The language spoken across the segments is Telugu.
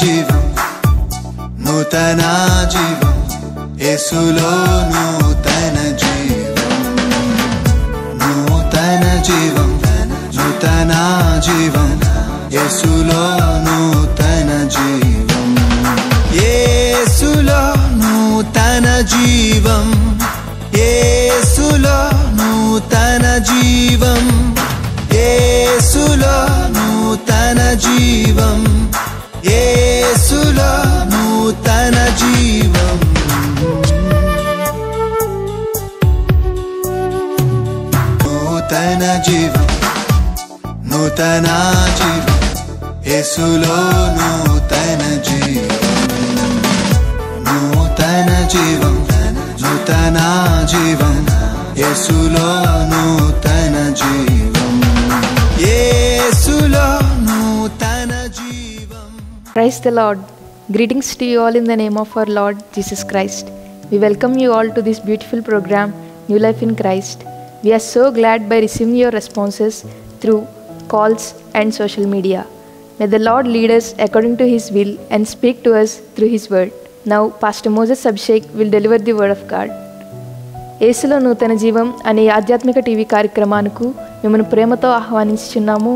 జీవం, నూతన జీవం, యేసులో నూతన జీవం, నూతన జీవం, నూతన జీవం, యేసులో నూతన జీవం, యేసులో నూతన జీవం, యేసులో నూతన జీవం, యేసులో నూతన జీవం, యేసులో నూతన జీవం, నూతన జీవం, నూతన జీవం, యేసులో నూతన జీవం, నూతన జీవం, నూతన జీవం, యేసులో నూతన జీవం, యేసులో నూతన జీవం. Praise the Lord. Greetings to you all in the name of our Lord Jesus Christ. We welcome you all to this beautiful program, New Life in Christ. We are so glad by receiving your responses through calls and social media. May the Lord lead us according to His will and speak to us through His word. Now, Pastor Moses Abhishek will deliver the word of God. యేసులో నూతన జీవం అనే ఆధ్యాత్మిక టీవీ కార్యక్రమానికి మిమ్మల్ని ప్రేమతో ఆహ్వానించుచున్నాము.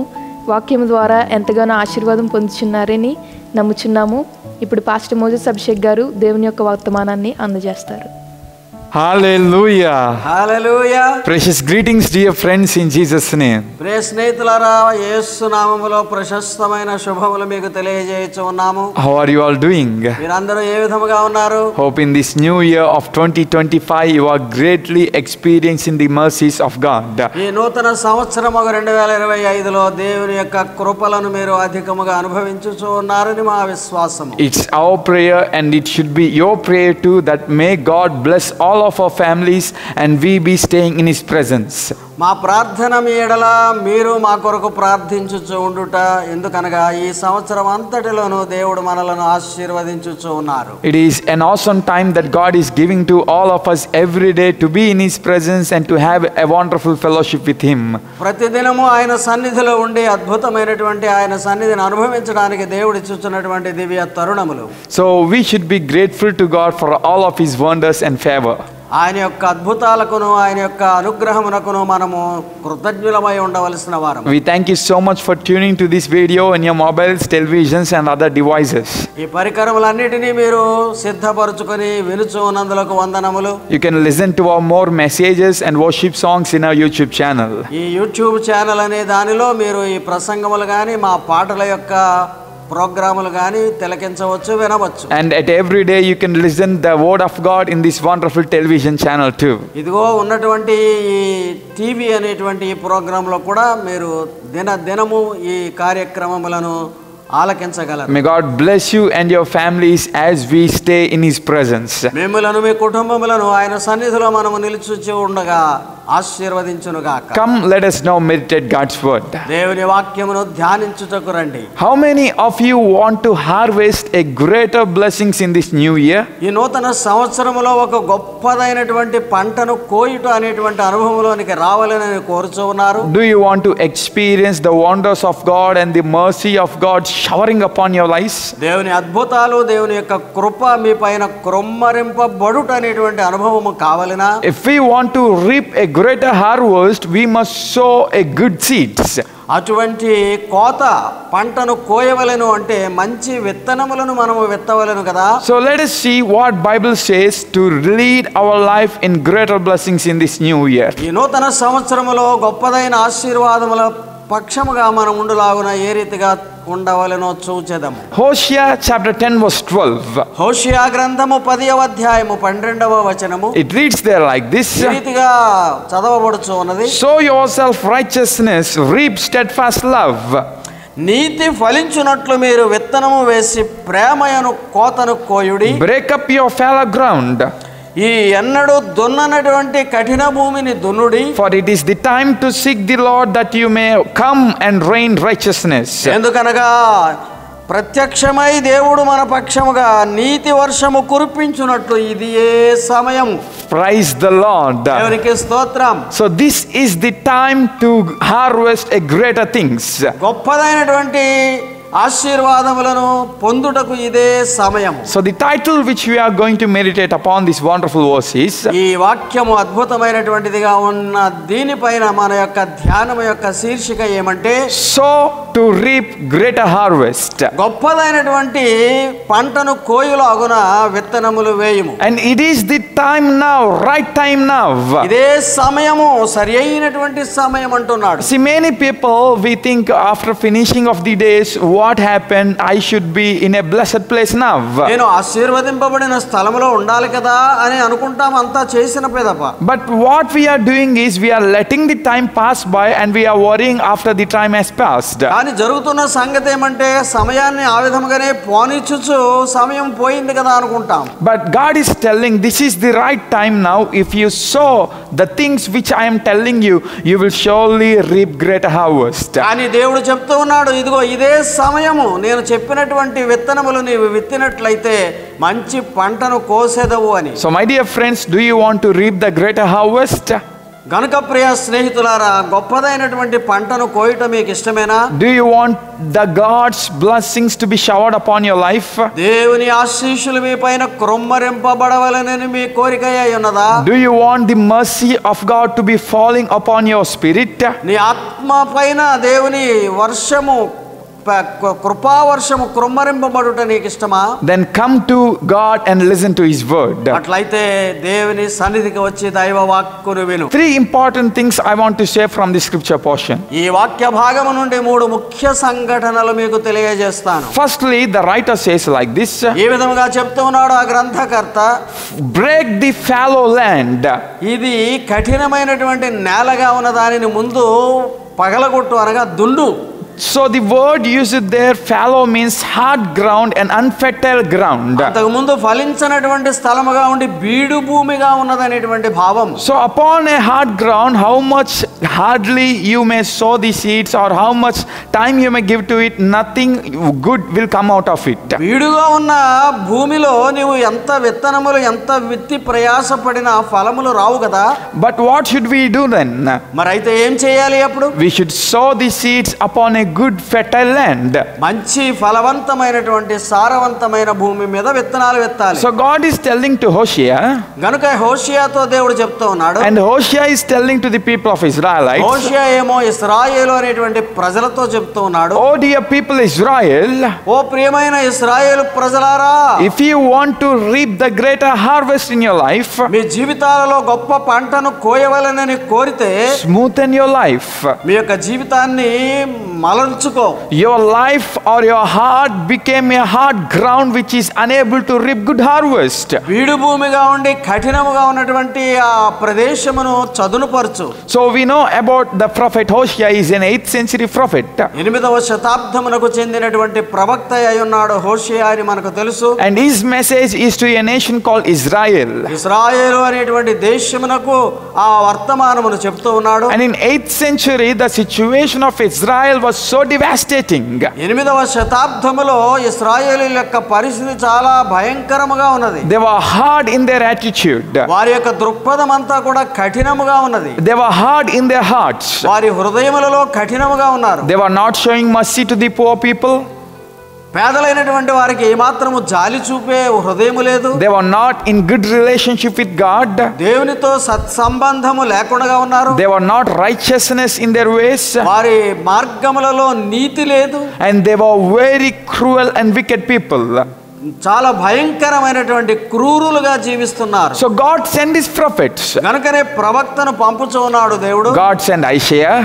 వాక్యం ద్వారా ఎంతగానో ఆశీర్వాదం పొందుచున్నారని నమ్ముచున్నాము. ఇప్పుడు పాస్టర్ మోజెస్ అభిషేక్ గారు దేవుని యొక్క వర్తమానాన్ని అందజేస్తారు. Hallelujah. Hallelujah. Precious greetings, dear friends, in Jesus' name. ప్రియ స్నేహితులారా, యేసు నామములో ప్రశస్తమైన శుభములు మీకు తెలియజేయుచున్నాము. How are you all doing? మీరందరూ ఏ విధముగా ఉన్నారు? Hope in this new year of 2025 you are greatly experiencing the mercies of God. ఈ నూతన సంవత్సరము 2025లో దేవుని యొక్క కృపలను మీరు అధికముగా అనుభవించుచు ఉన్నారని మా విశ్వాసము. It's our prayer and it should be your prayer too, that may God bless all of our families and we be staying in His presence. మా ప్రార్థన మీ ఎడల మీరు మా కొరకు ప్రార్థించుచు ఉండుట, ఎందుకనగా ఈ సంవత్సరం అంతటిలోనూ దేవుడు మనలను ఆశీర్వదించుచు ఉన్నారు. It is an awesome time that God is giving to all of us every day to be in His presence and to have a wonderful fellowship with Him. ప్రతిదినము ఆయన సన్నిధిలో ఉండి అద్భుతమైనటువంటి ఆయన సన్నిధిని అనుభవించడానికి దేవుడు ఇచ్చుచున్నటువంటి దివ్య తరుణములు. So we should be grateful to God for all of His wonders and favor. ఆయన యొక్క అద్భుతాలకును ఆయన యొక్క అనుగ్రహమునకును మనము కృతజ్ఞులమై ఉండవలసిన వారం. We thank you so much for tuning to this video on your mobiles, televisions and other devices. ఈ పరికరములన్నిటినీ మీరు సిద్ధపరచుకొని వినుచు ఉన్నందులకు వందనములు. You can listen to our more messages and worship songs in our YouTube channel. ఈ యూట్యూబ్ ఛానల్ అనే దానిలో మీరు ఈ ప్రసంగములు గాని మా పాటల యొక్క ప్రోగ్రాములు గాని తిలకించవచ్చు, వినవచ్చు. And at every day you can listen the word of God in this wonderful television channel too. ఇదిగో ఉన్నటువంటి ఈ టీవీ అనేటువంటి ఈ ప్రోగ్రాంలో కూడా మీరు దినము ఈ కార్యక్రమములను ఆలకించగలరు. May God bless you and your families as we stay in His presence. మిమ్ములను మీ కుటుంబములను ఆయన సన్నిధిలో మనము నిలుచుచు ఉండగా ఆశీర్వదించును గాక. Come, let us now meditate God's word. దేవుని వాక్యమును ధ్యానించుటకు రండి. How many of you want to harvest a greater blessings in this new year? ఈ నూతన సంవత్సరములో ఒక గొప్పదైనటువంటి పంటను కోయుట అనేటువంటి అనుభవంలోనికి రావాలని కోరుచూ ఉన్నారు. Do you want to experience the wonders of God and the mercy of God showering upon your lives? దేవుని అద్భుతాలు, దేవుని యొక్క కృప మీ పైన క్రొమ్మరింపబడుట అనేటువంటి అనుభవము కావాలనా? If we want to reap a greater harvest, we must sow a good seeds. అటువంటి కోత పంటను కోయవలెను అంటే మంచి విత్తనములను మనము విత్తవలెను కదా. So let us see what Bible says to lead our life in greater blessings in this new year. ఈ నూతన సంవత్సరములో గొప్పదైన ఆశీర్వాదముల పక్షముగా మనం ఉండులాగున ఏ రీతిగా ఉండవలెనో చూచెదము. Hosea chapter 10 verse 12. హోషేయ గ్రంథము 10వ అధ్యాయము 12వ వచనము. It reads there like this. ఈ రీతిగా చదవబడుచు ఉన్నది. Sow yourself righteousness, reap steadfast love. నీతి ఫలించునట్లు మీరు విత్తనము వేసి ప్రేమయను కోతను కోయుడి. Break up your fallow ground. ఈ ఎన్నడూ దున్ననటువంటి కఠిన భూమిని దున్నుడి. For it is the time to seek the Lord that you may come and reign righteousness. ఎందుకనగా ప్రత్యక్షమై దేవుడు మన పక్షముగా నీతి వర్షము కురిపించునట్లు ఇది ఏ సమయం. Praise the Lord. దేవునికి స్తోత్రం. So this is the time to harvest a greater things. గొప్పదైనటువంటి ఆశీర్వాదములను పొందుటకు ఇదే సమయము. So the title which we are going to meditate upon this wonderful verse is ఈ వాక్యము అద్భుతమైనటువంటిదిగా ఉన్న దీనిపైన మన యొక్క ధ్యానం యొక్క శీర్షిక ఏమంటే sow to reap greater harvest. గొప్పదైనటువంటి పంటను కోయుల అగున విత్తనములు వేయుము. And it is the time now, right time now. ఇదే సమయము, సరి అయినటువంటి సమయం అంటున్నాడు. See, many people, we think after finishing of the days, what happened? I should be in a blessed place now. నేను ఆశీర్వదింపబడిన స్థలములో ఉండాలి కదా అని అనుకుంటాం, అంతా చేసిన పేదప. But what we are doing is we are letting the time pass by and we are worrying after the time has passed. కానీ జరుగుతున్న సంగతి ఏమంటే సమయాన్ని ఆ విధముగానే పోనిచ్చుచు సమయం పోయింది కదా అనుకుంటాం. But God is telling this is the right time now. If you sow the things which I am telling you, you will surely reap greater harvest. కానీ దేవుడు చెప్తూ ఉన్నాడు, ఇదిగో ఇదే సమయము, నేను చెప్పినటువంటి విత్తనములు నీవు విత్తినట్లయితే మంచి పంటను కోసెదవు అని. So my dear friends, do you want to reap the greater harvest? గనుక ప్రియ స్నేహితులారా, గొప్పదైనటువంటి పంటను కోయటం మీకు ఇష్టమేనా? Do you want the God's blessings to be showered upon your life? దేవుని ఆశీస్సులు మీ పైన కృమ్మరింపబడవలనని మీ కోరిక అయి ఉన్నదా? Do you want the mercy of God to be falling upon your spirit? నీ ఆత్మ పైన దేవుని వర్షము, కృపావర్షము కృమ్మరింపబడుట నీకు ఇష్టమా? Then come to God and listen to His word. అట్లయితే దేవుని సన్నిధికి వచ్చి దైవ వాక్కును విను. Three important things I want to share from the scripture portion. ఈ వాక్య భాగము నుండి 3 ముఖ్య సంఘటనలు మీకు తెలియజేస్తాను. Firstly, the writer says like this: ఈ విధముగా చెప్తూ ఉన్నాడు ఆ గ్రంథకర్త, break the fallow land. ఇది కఠినమైనటువంటి నేలగా ఉన్న దానిని ముందు పగలగొట్టు అనగా దుండు. So the word used there, fallow, means hard ground and unfertile ground. అంతకు ముందు ఫలించనటువంటి స్థలముగా ఉండి బీడు భూమిగా ఉన్నదనేటువంటి భావం. So upon a hard ground, how much hardly you may sow the seeds or how much time you may give to it, nothing good will come out of it. బీడుగా ఉన్న భూమిలో నీవు ఎంత విత్తనములు ఎంత విత్తి ప్రయాసపడిన ఫలములు రావు కదా. But what should we do then? మరైతే ఏం చేయాలి అప్పుడు? We should sow the seeds upon a good fertile land. మంచి ఫలవంతమైనటువంటి సారవంతమైన భూమి మీద విత్తనాలు విత్తాలి. So God is telling to Hosea, గనుక హోషేయతో దేవుడు చెప్తూ ఉన్నాడు, and Hosea is telling to the people of Israelites, హోషేయ ఏమో ఇశ్రాయేలు అనేటువంటి ప్రజలతో చెప్తూ ఉన్నాడు, oh dear people Israel, ఓ ప్రియమైన ఇశ్రాయేలు ప్రజలారా, if you want to reap the greater harvest in your life, మీ జీవితాలలో గొప్ప పంటను కోయవలనని కోరితే smoothen your life. మీ యొక్క జీవితాన్ని మలర్చుకో. Your life or your heart became a hard ground which is unable to reap good harvest. బీడు భూమిగా ఉండి కఠినముగా ఉన్నటువంటి ఆ ప్రదేశమును చదునుపరచు. So we know about the prophet Hosea is an 8th century prophet. 8వ శతాబ్దమునకు చెందినటువంటి ప్రవక్త అయి ఉన్నాడు హోషేయ అని మనకు తెలుసు. And his message is to a nation called Israel. ఇశ్రాయేలు అనేటువంటి దేశమునకు ఆ వర్తమానమును చెప్తూ ఉన్నాడు. And in 8th century the situation of Israel was so devastating. 8వ శతాబ్దములో ఇశ్రాయేలీయుల యొక్క పరిస్థితి చాలా భయంకరముగా ఉన్నది. They were hard in their attitude. వారి యొక్క దృక్పథం అంతా కూడా కఠినముగా ఉన్నది. They were hard in their hearts. వారి హృదయములలో కఠినముగా ఉన్నారు. They were not showing mercy to the poor people. పేదలైనటువంటి వారికి ఏమాత్రము జాలి చూపే హృదయము లేదు. They were not in good relationship with God. దేవునితో సత్సంబంధము లేకుండా ఉన్నారు. They were not righteousness in their ways. వారి మార్గములలో నీతి లేదు. And they were very cruel and wicked people. చాలా భయంకరమైనటువంటి క్రూరులుగా జీవిస్తున్నారు. So God sent his prophets. గనుకనే ప్రవక్తను పంపుచూ ఉన్నాడు దేవుడు. God sent Isaiah.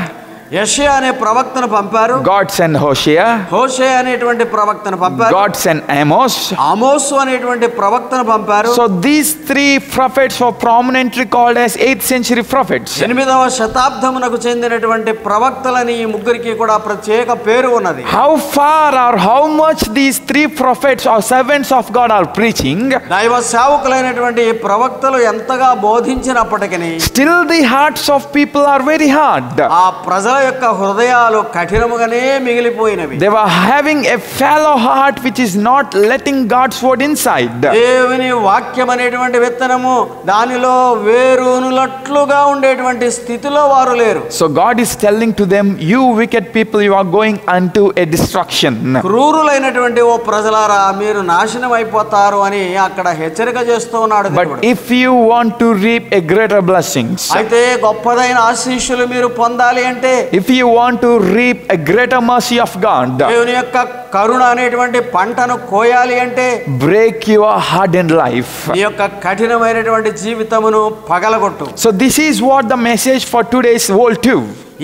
యెషయా అనే ప్రవక్తను పంపారు. God sent Hosea. హోషేయ అనేటువంటి ప్రవక్తను పంపారు. God sent Amos. ఆమోసు అనేటువంటి ప్రవక్తను పంపారు. So these 3 prophets were prominently called as 8th century prophets. 8వ శతాబ్దమునకు చెందినటువంటి ప్రవక్తలని ఈ ముగ్గురికి కూడా ప్రత్యేక పేరు ఉన్నది. How far or how much these 3 prophets or servants of God are preaching, దైవ సేవకులైనటువంటి ఈ ప్రవక్తలు ఎంతగా బోధించినప్పటికీ still the hearts of people are very hard. ఆ ప్రజల యొక్క హృదయాలు కఠినముగానే మిగిలిపోయినవి. They were having a fallow heart which is not letting God's word inside. దేవుని వాక్యం అనేటువంటి విత్తనము దానిలో వేరునులట్లుగా ఉండేటువంటి స్థితిలో వారు లేరు. So God is telling to them, you wicked people, you are going unto a destruction. క్రూరులైనటువంటి ఓ ప్రజలారా మీరు నాశనం అయిపోతారు అని అక్కడ హెచ్చరిక చేస్తూ ఉన్నాడు దేవుడు. But if you want to reap a greater blessings, అయితే గొప్పదైన ఆశీస్సులు మీరు పొందాలి అంటే, if you want to reap a greater mercy of God, దేవుని యొక్క కరుణ అనేటువంటి పంటను కోయాలి అంటే, break your hardened life. ఈ యొక్క కఠినమైనటువంటి జీవితమును పగలగొట్టు. So this is what the message for today's world too.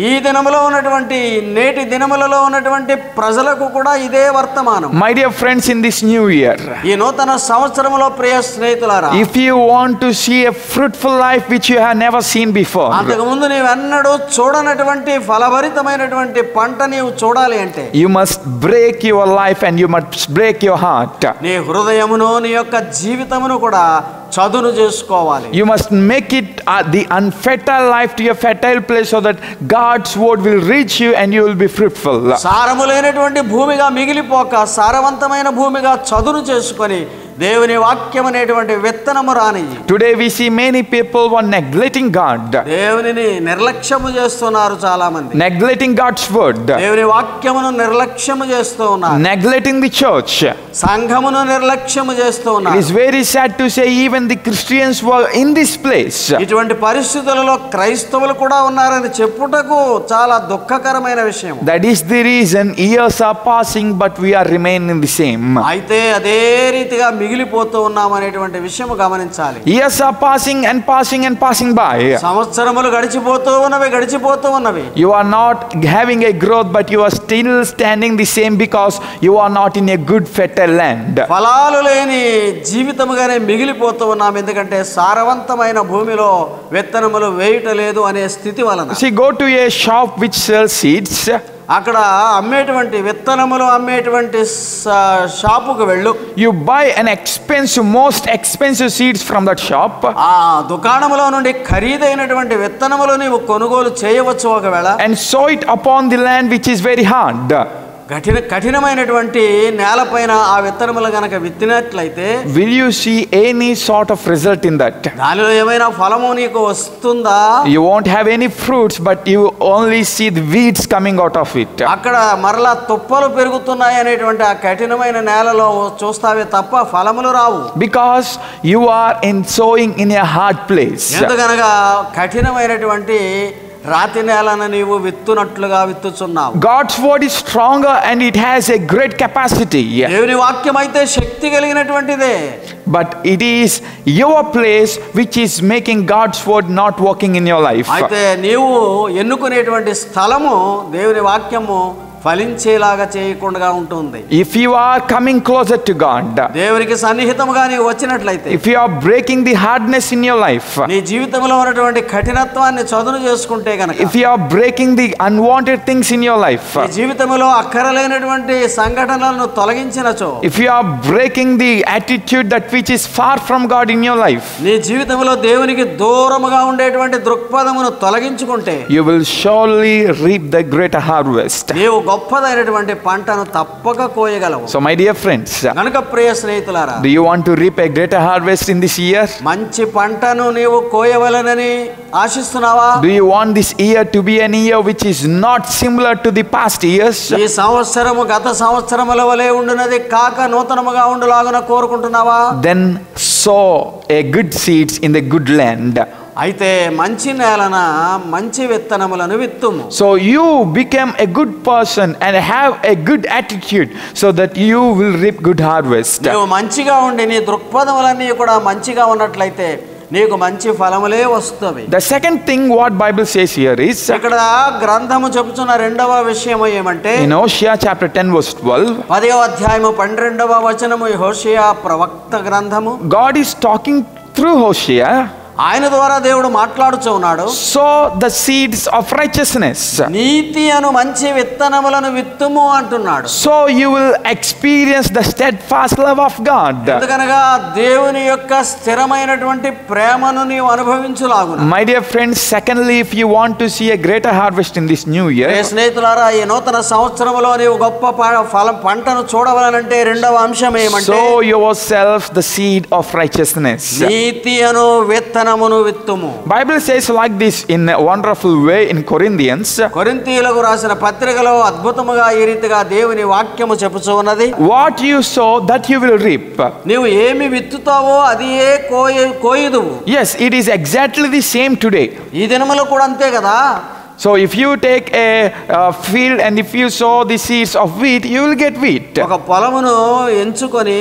ఈ దినములో ఉన్నటువంటి నేటి దినములలో ఉన్నటువంటి ప్రజలకు కూడా ఇదే వర్తమానం. My dear friends, in this new year, ఈ నూతన సంవత్సరములో ప్రియ స్నేహితులారా, if you want to see a fruitful life which you have never seen before, అంతకు ముందు నీవెన్నడూ చూడనటువంటి ఫలభరితమైనటువంటి పంట నీవు చూడాలి అంటే, you must break your life and you must break your heart. నీ హృదయమును నీ యొక్క జీవితమును కూడా చదును చేసుకోవాలి. You must make it the unfertile life to a fertile place so that God's word will reach you and you will be fruitful. సారము లేనటువంటి భూమిగా మిగిలిపోక సారవంతమైన భూమిగా చదును చేసుకొని దేవుని వాక్యం అనేటువంటి విత్తనము రాని. Today we see many people were neglecting God. దేవునిని నిర్లక్ష్యము చేస్తున్నారు చాలా మంది. Neglecting God's word. దేవుని వాక్యమును నిర్లక్ష్యము చేస్తూ ఉన్నారు. Neglecting the church. సంఘమును నిర్లక్ష్యము చేస్తూ It ఉన్నారు. is very sad to say even the Christians were in this place. ఇటువంటి పరిస్థితులలో క్రైస్తవులు కూడా ఉన్నారని చెప్పుటకు చాలా దుఃఖకరమైన విషయం. That is the reason years are passing but we are remaining the same. అయితే అదే రీతిగా మిగిలిపోతూ ఉన్నాం అనేటువంటి విషయం గమనించాలి. Years are passing and passing and passing by. సంవత్సరములు గడిచిపోతూ ఉన్నవి. You are not having a growth but you are still standing the same because you are not in a good fertile land. ఫలాలు లేని జీవితముగానే మిగిలిపోతూ ఉన్నాం, ఎందుకంటే సారవంతమైన భూమిలో విత్తనములు వేయటలేదు అనే స్థితి వలన. See, go to a shop which sells seeds. అక్కడ అమ్మేటువంటి విత్తనములు అమ్మేటువంటి షాపుకు వెళ్ళు. You buy an most expensive seeds from that shop. ఆ దుకాణములో నుండి ఖరీదైనటువంటి విత్తనములు నీవు కొనుగోలు చేయవచ్చు ఒకవేళ. And sow it upon the land which is very hard. కఠినమైనటువంటి నేలపైన ఆ విత్తనములు గనక విత్తినట్లయితే will you see any sort of result in that? దానిలో ఏమైనా ఫలము నీకు వస్తుందా? You won't have any fruits but you only see the weeds coming out of it. అక్కడ మరలా తుప్పలు పెరుగుతున్నాయి అనేటువంటి ఆ కఠినమైన నేలలో చూస్తావే తప్ప ఫలములు రావు. Because you are sowing in a hard place. ఎందుకనగా కఠినమైనటువంటి రాతి నేలను నీవు విత్తునట్లుగా విత్తుచున్నావు. God's word is stronger and it has a great capacity. దేవుని వాక్యం అయితే శక్తి కలిగినటువంటిదే. But it is your place which is making God's word not working in your life. అయితే నీవు ఎన్నుకునేటువంటి స్థలము దేవుని వాక్యము ఫలించేలాగా చేయకుండా ఉంటుంది. If you are coming closer to God, దేవునికి సన్నిహితముగా నీవు వచ్చినట్లయితే, if you are breaking the hardness in your life, నీ జీవితంలో ఉన్నటువంటి కఠినత్వాన్ని చదును చేసుకుంటే గనక, if you are breaking the unwanted things in your life, నీ జీవితంలో అక్కరలేనటువంటి సంఘటనలను తొలగించినచో, if you are breaking the attitude that which is far from God in your life, నీ జీవితంలో దేవునికి దూరముగా ఉండేటువంటి దృక్పథమును తొలగించుకుంటే, you will surely reap the greater harvest. నీవు గొప్పదైనటువంటి పంటను తప్పక కోయగలవు. So my dear friends, కనుక ప్రియ స్నేహితులారా, do you want to reap a greater harvest in this year? మంచి పంటను నీవు కోయవలెనని ఆశిస్తున్నావా? Do you want this year to be an year which is not similar to the past years? ఈ సంవత్సరము గత సంవత్సరముల వలె ఉండునది కాక నూతనముగా ఉండులాగున కోరుకుంటున్నావా? Then sow a good seeds in the good land. అయితే మంచి నేలన మంచి విత్తనములను విత్తుము. So you become a good person and have a good attitude so that you will reap good harvest. నీవు మంచిగా ఉండి నీ దృక్పథములన్నీ కూడా మంచిగా ఉన్నట్లయితే నీకు మంచి ఫలములే వస్తవి. The second thing what Bible says here is, ఇక్కడ గ్రంథము చెబుతున్న రెండవ విషయం ఏమంటే, in Hosea chapter 10 verse 12, 10వ అధ్యాయము 12వ వచనము హోషేయ ప్రవక్త గ్రంథము. God is talking through Hosea. ఆయన ద్వారా దేవుడు మాట్లాడుచూ ఉన్నాడు. sow the seeds of righteousness. నీతి అను మంచి విత్తనములను విత్తుము అంటున్నాడు. So you will experience the steadfast love of God. ఎందుకనగా దేవుని యొక్క స్థిరమైనటువంటి ప్రేమను నీవు అనుభవించులాగున. My dear friends, secondly, if you want to see a greater harvest in this new year, స్నేహితులారా, ఈ నూతన సంవత్సరములో నీవు గొప్ప పంటను చూడవాలంటే రెండవ అంశం ఏమంటే sow yourself the seed of righteousness. NITI Anu విత్తనమును విత్తుము. Bible says like this in a wonderful way in Corinthians. కొరింథీయులకు రాసిన పత్రికలో అద్భుతముగా ఈ రీతిగా దేవుని వాక్యము చెప్పుచూ ఉన్నది. What you sow, that you will reap. నీవు ఏమి విత్తుతావో అది ఏ కోయుదువు. Yes, it is exactly the same today. ఈ దినములో కూడా అంతే కదా. So if you take a field and if you sow the seeds of wheat, you will get wheat. ఒక పొలమును ఎంచుకొని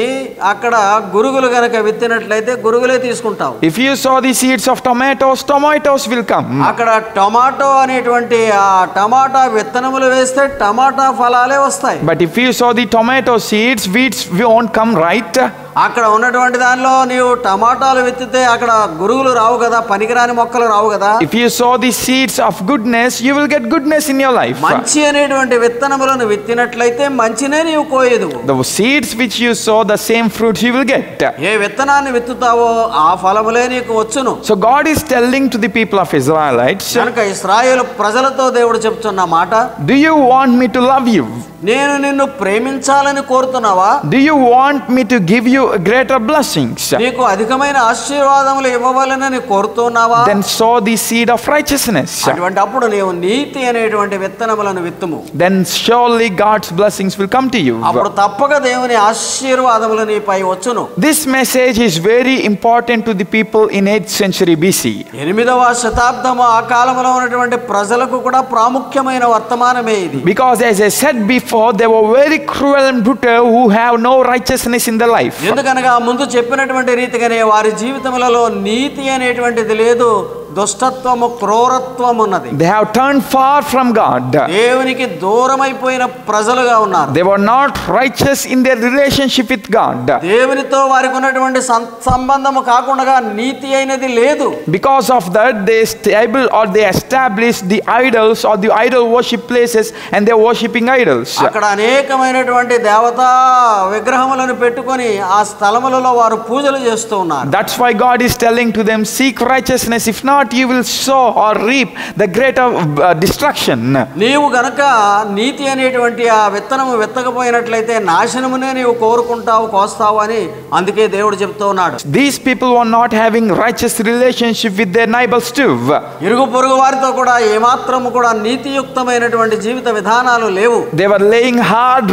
అక్కడ గురుగులు గనక విత్తినట్లయితే గురుగులే తీసుకుంటావు. If you sow the seeds of tomatoes, tomatoes will come. అక్కడ టొమాటో అనేటువంటి ఆ టమాటా విత్తనములు వేస్తే టమాటా ఫలాలే వస్తాయి. But if you sow the tomato seeds, weeds won't come, right? అక్కడ ఉన్నటువంటి దానిలో నీవు టమాటాలు విత్తితే అక్కడ గురుగులు రావు కదా, పనికిరాని మొక్కలు రావు కదా. If you sow the seeds of goodness, you will get goodness in your life. మంచి అనేటువంటి విత్తనములను విత్తినట్లయితే మంచినే నీవు కోయదువు. The seeds which you sow, the same fruits you will get. ఏ విత్తనాన్ని విత్తుతావో ఆ ఫలములే నీకు వచ్చును. So God is telling to the people of Israelites, కనుక ఇశ్రాయేలు ప్రజలతో దేవుడు చెప్తున్న మాట, do you want me to love you? నేను నిన్ను ప్రేమించాలని కోరుతున్నావా? Do you want me to give you greater blessings? నీకు అధికమైన ఆశీర్వాదములు ఇవ్వవాలని కోరుతున్నావా? Then sow the seed of righteousness. అటువంటి అప్పుడు నీవు నీతి అనేటువంటి విత్తనములను విత్తుము. Then surely God's blessings will come to you. అప్పుడు తప్పక దేవుని ఆశీర్వాదములు నీపై వచ్చును. This message is very important to the people in 8th century BC. 8వ శతాబ్దము ఆ కాలంలో ఉన్నటువంటి ప్రజలకు కూడా ప్రాముఖ్యమైన వర్తమానమే ఇది. Because as I said before, they were very cruel and brutal who have no righteousness in their life. ఎందుకనగా ముందు చెప్పినటువంటి రీతిగానే వారి జీవితములలో నీతి అనేటువంటిది లేదు, దుష్టత్వము క్రూరత్వము ఉన్నది. They have turned far from God. దేవునికి దూరమైపోయిన ప్రజలుగా ఉన్నారు. They were not righteous in their relationship with God. దేవునితో వారికి ఉన్నటువంటి సంబంధము కాకుండా నీతి అయినది లేదు. Because of that, they established the idols or the idol worship places and they are worshipping idols. అక్కడ అనేకమైనటువంటి దేవతా విగ్రహములను పెట్టుకొని ఆ స్థలములలో వారు పూజలు చేస్తూ ఉన్నారు. That's why God is telling to them, seek righteousness, if not you will sow or reap the greater destruction. నీవు గనక నీతి అనేటువంటి ఆ విత్తనము విత్తకపోయినట్లయితే నాశనమునే నీవు కోరుకుంటావు, కోస్తావు అని అందుకే దేవుడు చెప్తూ ఉన్నాడు. These people were not having righteous relationship with their neighbors too. ఇరుగు పొరుగు వారితో కూడా ఏమాత్రము కూడా నీతియుక్తమైనటువంటి జీవిత విధానాలు లేవు. They were laying hard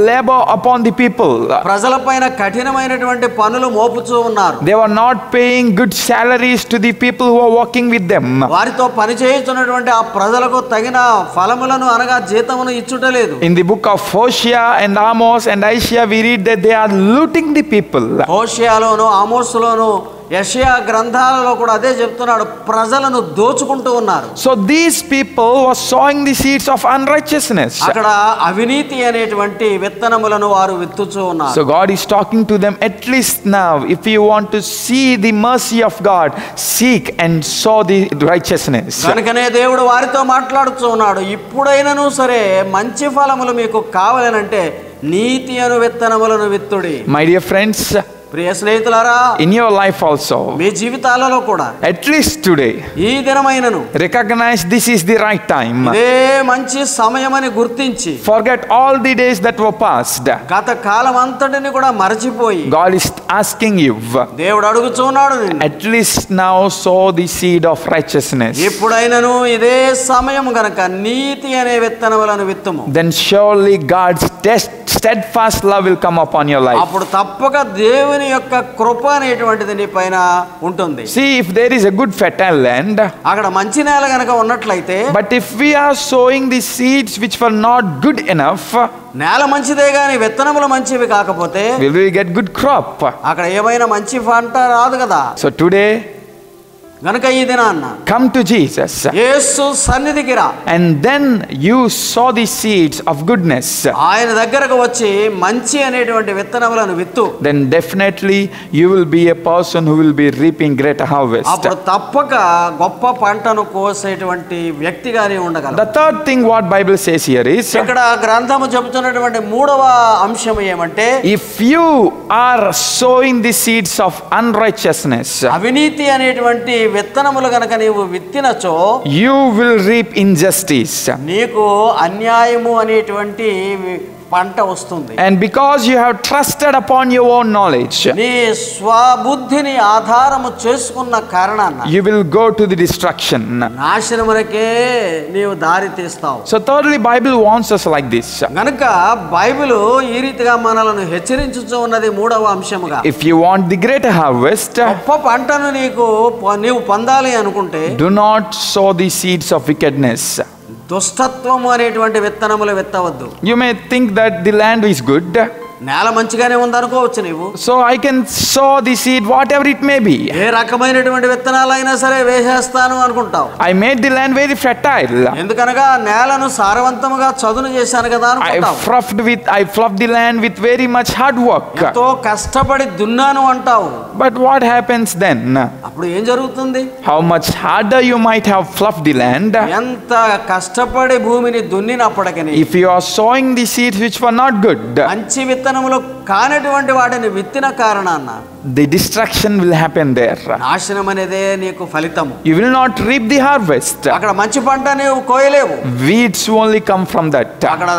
labor upon the people. ప్రజలపైన కఠినమైనటువంటి పనులు మోపుచూ ఉన్నారు. They were not paying good salaries to the people who were working with them. వారితో పని చేయుచున్నటువంటి ఆ ప్రజలకు తగిన ఫలములను అనగా జీతమును ఇచ్చుటలేదు. In the book of Hosea and Amos and Isaiah we read that they are looting the people. హోషేయలోను ఆమోసులోను యెషయా గ్రంథాలలో కూడా అదే చెప్తున్నాడు, ప్రజలను దోచుకుంటూ ఉన్నారు. So these people were sowing the seeds of unrighteousness. అక్కడ అవినీతి అనేటువంటి విత్తనములను వారు విత్తుచూ ఉన్నారు. So God is talking to them, at least now if you want to see the mercy of God, seek and sow the righteousness. కనుకనే దేవుడు వారితో మాట్లాడుతూ ఉన్నాడు, ఇప్పుడైనను సరే మంచి ఫలములు మీకు కావాలనంటే నీతి అను విత్తనములను విత్తుడి. My dear friends, ప్రియ స్నేహితులారా, in your life also, మీ జీవితాలలో కూడా at least today, ఈ దినమైనను recognize this is the right time. ఇదే మంచి సమయమని గుర్తించి Forget all the days that were past. గత కాలం అంతటిని కూడా మరచిపోయి God is asking you, దేవుడు అడుగుచున్నాడు నిన్ను, at least now sow the seed of righteousness. ఇప్పుడైనను ఇదే సమయం గనక నీతి అనే విత్తనములను విత్తుము. Then surely God's steadfast love will come upon your life. అప్పుడు తప్పక దేవుని యొక్క కృప అనేటువంటిది నీ పైన ఉంటుంది. See, if there is a good fertile land, అక్కడ మంచి నేల గనక ఉన్నట్లయితే, but if we are sowing the seeds which were not good enough, నేల మంచిదే గాని విత్తనములు మంచివి కాకపోతే will we get good crop? అక్కడ ఏమైనా మంచి పంట రాదు కదా. So today గనుక ఈ దినాన్న come to Jesus, యేసు సన్నిధికి రా. and then you sow the seeds of goodness, ఆయన దగ్గరకు వచ్చి మంచి అనేటువంటి విత్తనములను విత్తు. then definitely you will be a person who will be reaping greater harvest. అప్పుడు తప్పక గొప్ప పంటను కోసేటువంటి వ్యక్తిగానే ఉండగలరు. The third thing what Bible says here is, ఇక్కడ గ్రంథము చెబుతున్నటువంటి మూడవ అంశం ఏమంటే, if you are sowing the seeds of unrighteousness, అవినీతి అనేటువంటి విత్తనములు గనక నీవు విత్తినచో you will reap injustice. నీకు అన్యాయము అనేటువంటి పంట వస్తుంది. And because you have trusted upon your own knowledge, నీ స్వబుద్ధిని ఆధారము చేసుకున్న కారణాన you will go to the destruction. నాశనమునకే నీవు దారి తీస్తావు. So thirdly, Bible warns us like this. గనుక బైబిలు ఈ రీతిగా మనలను హెచ్చరించుచూ ఉన్నది మూడవ అంశముగా. If you want the greater harvest, గొప్ప పంటను నీవు పొందాలి అనుకుంటే do not sow the seeds of wickedness. దుష్టత్వము అనేటువంటి విత్తనములు విత్తవద్దు. You may think that the land is good, నేల మంచిగానే ఉందనుకోవచ్చు నీవు. so I can sow the seed whatever it may be. ఏ రకమైనటువంటి విత్తనాలైనా సరే వేసేస్తాను అనుకుంటావు. I made the land very fertile. ఎందుకనగా నేలను సారవంతముగా చదును చేశాను కదా అనుకుంటావు. I fluffed the land with very much hard work. ఎంతో కష్టపడి దున్నాను అంటావు. But what happens then? అప్పుడు ఏం జరుగుతుంది? How much harder you might have fluffed the land, ఎంత కష్టపడి భూమిని దున్నినప్పటికీ if you are sowing the seeds which were not good, మంచి విత్తనములు కానటువంటి వాటిని విత్తిన కారణాన the destruction will happen there. నాశనం అనేదే నీకు ఫలితము. You will not reap the harvest. అక్కడ మంచి పంట నీవు కోయలేవు. Weeds only come from that. అక్కడ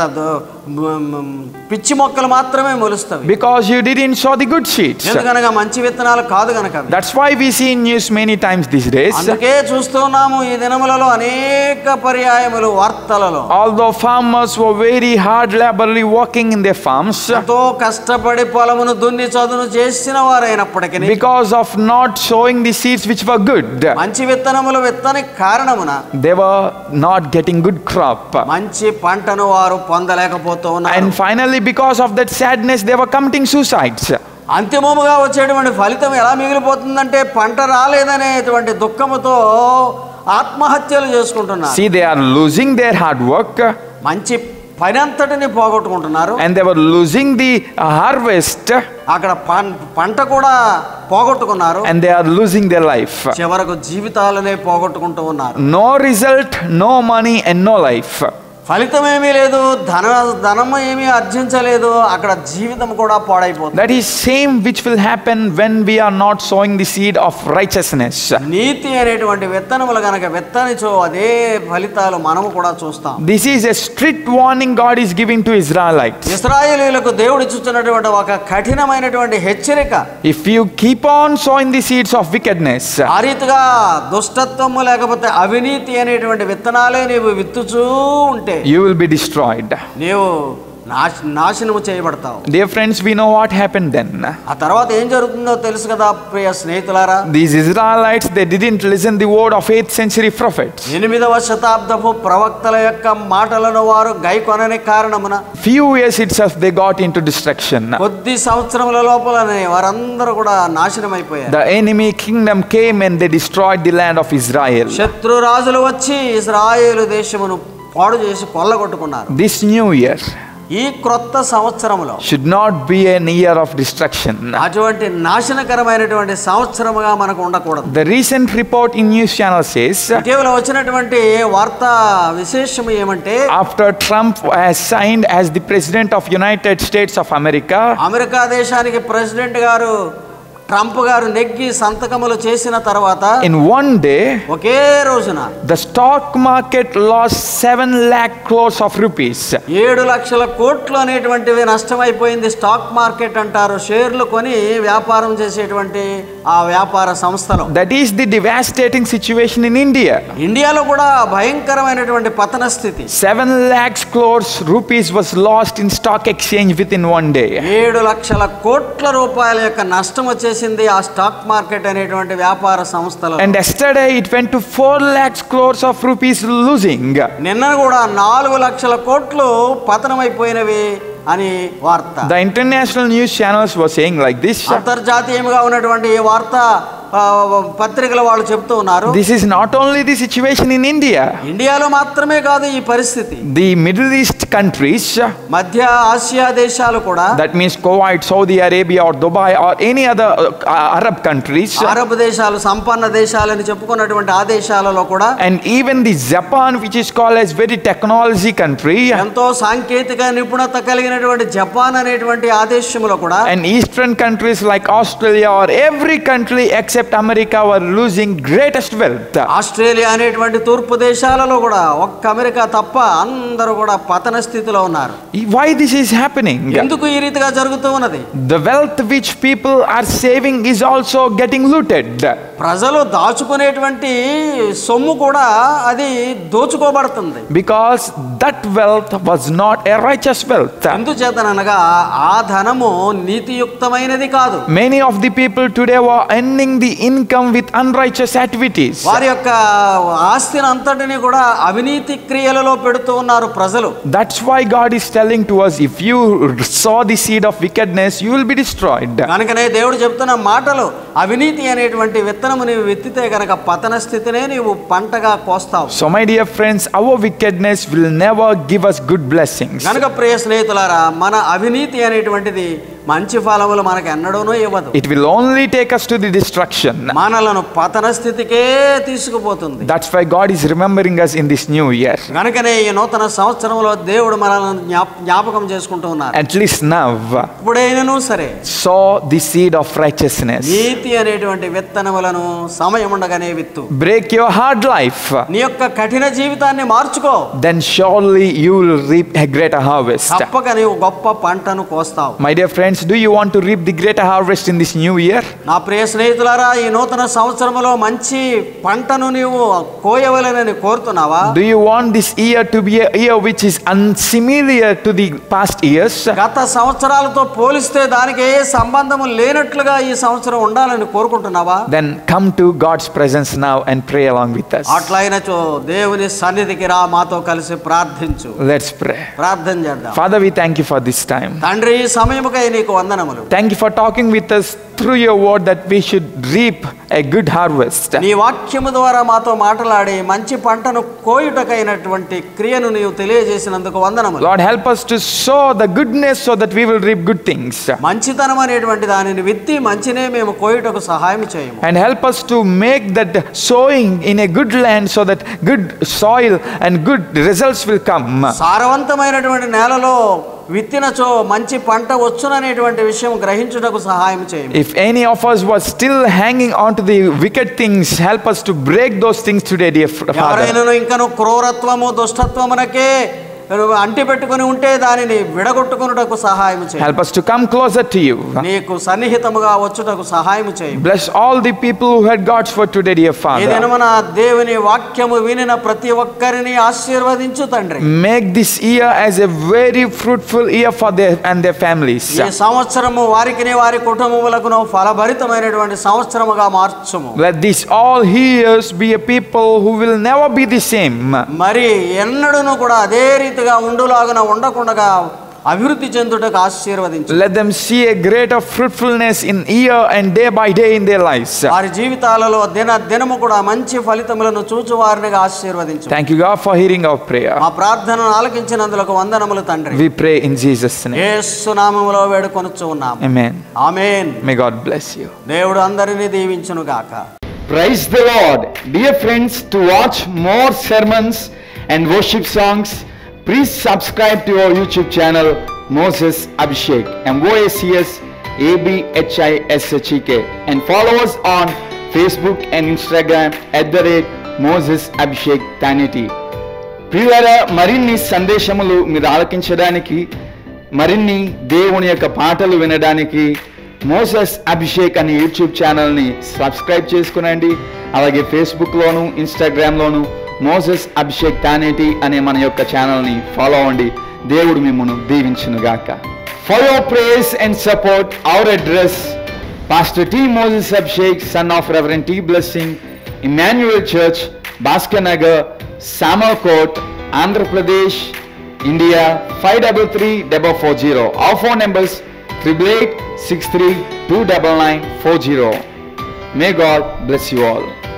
పిచ్చి మొక్కలు మాత్రమే మొలుస్తాయి. Because you didn't sow the good seeds. ఎందుకనగా మంచి విత్తనాలు కాదు గనక. That's why we see in news many times these days. అందుకే చూస్తున్నాము ఈ దినములలో అనేక పర్యాయములు వార్తలలో. Although farmers were very hard laboriously working in their farms, ఎంతో కష్టపడి పొలమును దున్ని చదును చేసిన వారైనప్పటికీ because of not sowing the seeds which were good, మంచి విత్తనములు విత్తని కారణమున they were not getting good crop. మంచి పంటను వారు పొందలేకపోతూ ఉన్నారు. And finally, because of that sadness, they were committing suicides. అంతిమముగా వచ్చేటువంటి ఫలితం ఎలా మిగిలిపోతుందంటే పంట రాలేదనేటువంటి దుఃఖముతో ఆత్మహత్యలు చేసుకుంటున్నారు. See, they are losing their hard work, మంచి పని అంతటిని పోగొట్టుకుంటున్నారు. and they were losing the harvest, అక్కడ పంట కూడా పోగొట్టుకున్నారు. and they are losing their life. చివరకు జీవితాలనే పోగొట్టుకుంటూ ఉన్నారు. No result, no money, and no life. ఫలితం ఏమీ లేదు, ధనము ఏమీ ఆర్జించలేదు, అక్కడ జీవితం కూడా పాడైపోతుంది. That is same which will happen when we are not sowing the seed of righteousness. నీతి అనేటువంటి విత్తనములు గనక విత్తనిచో అదే ఫలితాలు మనము కూడా చూస్తాం. This is a strict warning God is giving to Israelites. ఇశ్రాయేలీయులకు దేవుడు ఇచ్చుచున్నటువంటి ఒక కఠినమైనటువంటి హెచ్చరిక. If you keep on sowing the seeds of wickedness, ఆ రీతిగా దుష్టత్వము లేకపోతే అవినీతి అనేటువంటి విత్తనాలే నీవు విత్తుచూ ఉంటే you will be destroyed. నీవు నాశనము చేయబడతావు. Dear friends, we know what happened then. ఆ తర్వాత ఏం జరుగుతుందో తెలుసు కదా ప్రియ స్నేహితులారా. These Israelites, they didn't listen the word of 8th century prophets. 8వ శతాబ్దపు ప్రవక్తల యొక్క మాటలను వారు గైకొనని కారణమున Few years itself they got into destruction. కొద్ది సంవత్సరముల లోపలనే వారందరూ కూడా నాశనం అయిపోయారు. The enemy kingdom came and they destroyed the land of Israel. శత్రు రాజులు వచ్చి ఇశ్రాయేలు దేశమును పాడు చేసి కొల్లగొట్టుకున్నారు. This new year ఈ క్రొత్త సంవత్సరములో should not be an year of destruction. అటువంటి నాశనకరమైనటువంటి సంవత్సరముగా మనకు ఉండకూడదు. The recent report in news channel says, ఇటీవల వచ్చినటువంటి వార్తా విశేషం ఏమంటే, after Trump has signed as the president of United States of America, America దేశానికి ప్రెసిడెంట్ గారు ట్రంప్ గారు నెగ్గి సంతకములు చేసిన తర్వాత in one day ఒకే రోజున the stock market lost 7 lakh crores of rupees. 7 లక్షల కోట్లు అనేటువంటివి నష్టమైపోయింది. స్టాక్ మార్కెట్ అంటారు, షేర్లు కొని వ్యాపారం చేసేటువంటి ఆ వ్యాపార సంస్థలు. That is the devastating situation in India. ఇండియాలో కూడా భయంకరమైనటువంటి పతన స్థితి. 7 lakhs crores rupees was lost in stock exchange within one day. 7 లక్షల కోట్ల రూపాయల యొక్క నష్టం వచ్చేసింది ఆ స్టాక్ మార్కెట్ అనేటువంటి వ్యాపార సంస్థలు. And yesterday it went to 4 lakhs crores of rupees losing. నిన్న కూడా 4 లక్షల కోట్లు పతనమైపోయినవి అని వార్త. The international news channels were saying like this. అంతర్జాతీయంగా ఉన్నటువంటి ఈ వార్త పత్రికల వాళ్ళు చెప్తూ ఉన్నారు. This is not only the situation in India. ఇండియాలో మాత్రమే కాదు ఈ పరిస్థితి. The Middle East countries, మధ్య ఆసియా దేశాలు కూడా, that means Kuwait, Saudi Arabia or Dubai or any other Arab countries, Arab దేశాలు సంపన్న దేశాలని చెప్పుకున్నటువంటి ఆ దేశాలలో కూడా, and even the Japan, which is called as very technology country, ఎంతో సాంకేతిక నిపుణత కలిగినటువంటి జపాన్ అనేటువంటి ఆ దేశంలో కూడా, and eastern countries like Australia or every country except America were losing greatest wealth. Australia అనేటువంటి తూర్పు దేశాలలో కూడా ఒక్క అమెరికా తప్ప అందరూ కూడా పతన స్థితిలో ఉన్నారు. Why this is happening? ఎందుకు ఈ రీతిగా జరుగుతూ ఉన్నది? The wealth which people are saving is also getting looted. ప్రజలు దాచుకునేటువంటి సొమ్ము కూడా అది దోచుకోబడుతుంది. Because that wealth was not a righteous wealth. ఎందుచేతనగా ఆ ధనము నీతియుక్తమైనది కాదు. Many of the people today were earning the income with unrighteous activities. వారి యొక్క ఆస్తిని అంతటిని కూడా అవినీతి క్రియలలో పెడుతూ ఉన్నారు ప్రజలు. That's why God is telling to us, if you sow the seed of wickedness, you will be destroyed. కనుకనే దేవుడు చెప్తున్న మాటలు, అవినీతి అనేటువంటి విత్తనము నీవు విత్తితే కనుక పతన స్థితినే నీవు పంటగా కోస్తావు. So my dear friends, our wickedness will never give us good blessings. కనుక ప్రియ స్నేహితులారా, మన అవినీతి అనేటువంటిది మంచి ఫలములు మనకు ఎన్నడూనూ ఇవ్వదు. It will only take us to the destruction. మనలను పతన స్థితికే తీసుకుపోతుంది. That's why God is remembering us in this new year. కనుకనే ఈ నూతన సంవత్సరంలో దేవుడు మనల్ని జ్ఞాపకం చేసుకుంటూ ఉన్నారు. At least now, ఇప్పుడైనను సరే sow the seed of righteousness. నీతి అనేటువంటి విత్తనములను సమయం ఉండగానే విత్తు. Break your hard life. నీ యొక్క కఠిన జీవితాన్ని మార్చుకో. Then surely you will reap a greater harvest. తప్పక నీవు గొప్ప పంటను కోస్తావు. My dear friends, do you want to reap the greater harvest in this new year? నా ప్రియ స్నేహితులారా, ఈ నూతన సంవత్సరంలో మంచి పంటను నీవు కోయవలెనని కోరుతున్నావా? Do you want this year to be a year which is unsimilar to the past years? గత సంవత్సరాలతో పోలిస్తే దానికి ఏ సంబంధము లేనట్లుగా ఈ సంవత్సరం ఉండాలని కోరుకుంటున్నావా? Then come to God's presence now and pray along with us. అట్లయినచో దేవుని సన్నిధికి రా, మాతో కలిసి ప్రార్థించు. Let's pray. ప్రార్థన చేద్దాం. Father, we thank you for this time. తండ్రి, ఈ సమయముకై నీకు వందనములు. Thank you for talking with us through your word that we should reap a good harvest. నీ వాక్యము ద్వారా మాతో మాట్లాడి మంచి పంటను కోయుటకైనటువంటి క్రియను నీవు తెలియజేసినందుకు వందనములు. Lord, help us to sow the goodness so that we will reap good things. మంచితనం అనేటువంటి దానిని విత్తి మంచినే మేము కోయుటకు సహాయం చేయము. And help us to make that sowing in a good land so that good soil and good results will come. సారవంతమైనటువంటి నేలలో విత్తినచో మంచి పంట వచ్చుననేటువంటి విషయం గ్రహించుటకు సహాయం చేయము. If any of us was still hanging on to the wicked things, help us to break those things today, dear Father. ఎవరైనా ఇంకను క్రూరత్వము దుష్టత్వమునకే అంటి పెట్టుకుని ఉంటే దానిని విడగొట్టుకొనుటకు సహాయం చేయి. Help us to come closer to you. నీకు సన్నిహితముగా వచ్చుటకు సహాయం చేయి. Bless all the people who had God's word today, dear ఈ Father. దినమున దేవుని వాక్యము వినిన ప్రతి ఒక్కరిని ఆశీర్వదించు తండ్రి. Make this year as a very fruitful year for them and their families. ఈ సంవత్సరము వారికిని వారి కుటుంబములకును ఫలభరితమైనటువంటి సంవత్సరముగా మార్చుము. Let these all hearers be a people who will never be the same. మరి ఎన్నడూను కూడా అదే రీతిగా ఉండులాగున ఉండకుండా అభివృద్ధి చెందుటకు ఆశీర్వదించు. Let them see a greater fruitfulness in year and day by day in their lives. వారి జీవితాలలో దినము కూడా మంచి ఫలితములను చూచు వారినిగా ఆశీర్వదించు. Thank you, God, for hearing our prayer. మా ప్రార్థనను ఆలకించినందుకు వందనములు తండ్రి. We pray in Jesus' name. యేసు నామములో వేడుకొనుచు ఉన్నాము. Amen. Amen. May God bless you. దేవుడు అందరినీ దీవించును గాక. Praise the Lord. Dear friends, to watch more sermons and worship songs, please subscribe to our YouTube channel Moses Abhishek, MOSES ABHISHEK, and follow us on Facebook and Instagram @Moses Abhishek Tanity. ప్రియులారా, మరిన్ని సందేశములు మీరు ఆలకించడానికి, మరిన్ని దేవుని యొక్క పాటలు వినడానికి మోసెస్ అభిషేక్ అనే యూట్యూబ్ ఛానల్ని సబ్స్క్రైబ్ చేసుకునండి. అలాగే ఫేస్బుక్లోను ఇన్స్టాగ్రామ్లోను మోసెస్ అభిషేక్ తానేటి అనే మన యొక్క ఛానల్ని ఫాలో అవ్వండి. దేవుడు మిమ్మల్ని దీవించునుగాక. For your prayers and support our address Pastor T. Moses Abhishek, son of Reverend T. Blessing, Emmanuel Church, Bhaskar Nagar, Samal Court, Andhra Pradesh, India 533440. Our phone numbers 8883 29940. May God bless you all.